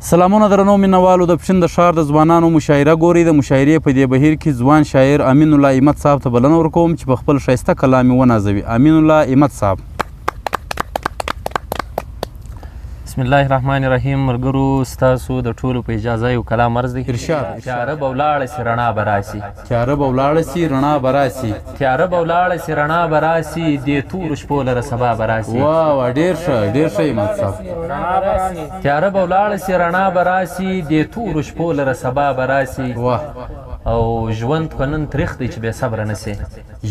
سلامونه درنو مینوالو د پښین د ښار د ځوانانو مشاعره ګوري. د مشاعرې په دې بهیر کې ځوان شاعر امین الله امت صاحب ته بلنه ورکوم چې په خپل ښایسته کلام یې ونازوي. امین الله امت صاحب. بسم الله الرحمن الرحیم. ملګرو ستاسو د ټولو په اجازه یو کلام عرض دی. ارشاد. تیاره به ولاړه سي رڼا به راسي. تیاره به ولاړه سي رڼا به راسي. تیاره به ولاړه سي رڼا به راسي. دې تورو شپو لره سبا به راسي. واه ډېر ښه ډېر ښه امت صاحب. تیاره به ولاړه سي رڼا به راسي. دې تورو شپو لره سبا به راسي. واه او ژوند که نن تریخ دی چې بې صبره نه سي.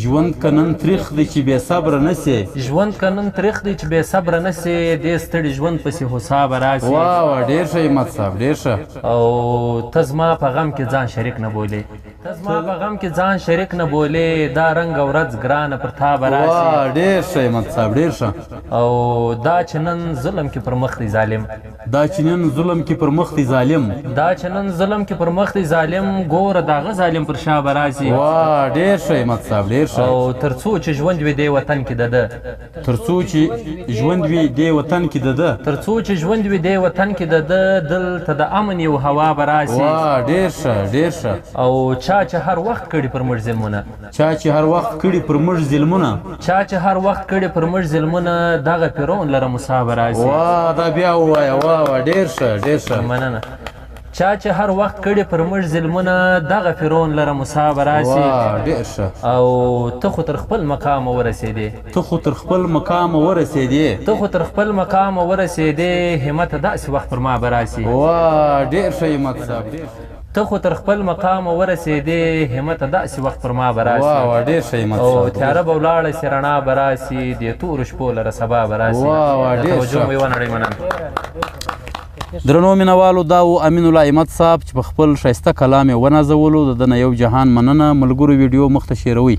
ژوند که نن تریخ دی چې بې صبره نه سي. ژوند که نن تریخ دی چې بې صبره نه سي. دې ستړي ژوند پسې هوسا به راسي. واه ډېر ښه امت صاحب ډېر ښه. او ته زما په غم کې ځان شریک نه بولې. ته زما په غم کې ځان شریک نه بولې. دا رنګ ورځ ګرانه پر تا به راسي. واه ډېر ښه امت صاحب ډېر ښه. او دا چې نن ظلم کې پر مخ دی ظالم. دا چې نن ظلم کې پر مخ دی ظالم. دا چې نن ظلم کې پر مخ دی ظالم. ګوره داغه ظالم پر شا به راسي. واه ډېر ښه امت صاحب ډېر ښه. او تر څو چې ژوند وي دې وطن کې د ده. تر څو چې ژوند وي دې وطن کې د ده. تر څو چې ژوند وي دې وطن کې د ده. دلته د امن یو هوا به راسي. واه ډېر ښه ډېر ښه. او چا چې هر وخت کړي پر موږ ظلمونه. چا چې هر وخت کړي پر موږ ظلمونه. چا چې هر وخت کړي پر موږ ظلمونه. دغه فرعون لره موسی به راسي. واه دا بیا ووایه. واه ډېر ښه ډېر ښه. مننه. چا چې هر وخت کړي پر موږ ظلمونه. دغه فرعون لره موسی به راسي. واه ډېر ښه. او ته خو تر خپل مقامه ورسېدې. ته خو تر خپل مقامه ورسېدې. ته خو تر خپل مقامه ورسېدې. همت داسې وخت پر ما به راسي. واه ډېر ښه امت صاحب. ته خو تر خپل مقامه ورسېدې. همت داسې وخت پر ما به راسي. واه ډېر ښه امت او صاحب. تیاره به ولاړه سي رڼا به راسي. دې تورو شپو لره سبا به راسي. واه ډېر ښه. توجه مو یوه نړۍ مننه. درنو مینوالو دا و امین الله امت صاحب چې په خپل ښایسته کلام یې ونازولو. د ده نه یو جهان مننه. ملګرو ویډیو مخ ته شیروئ.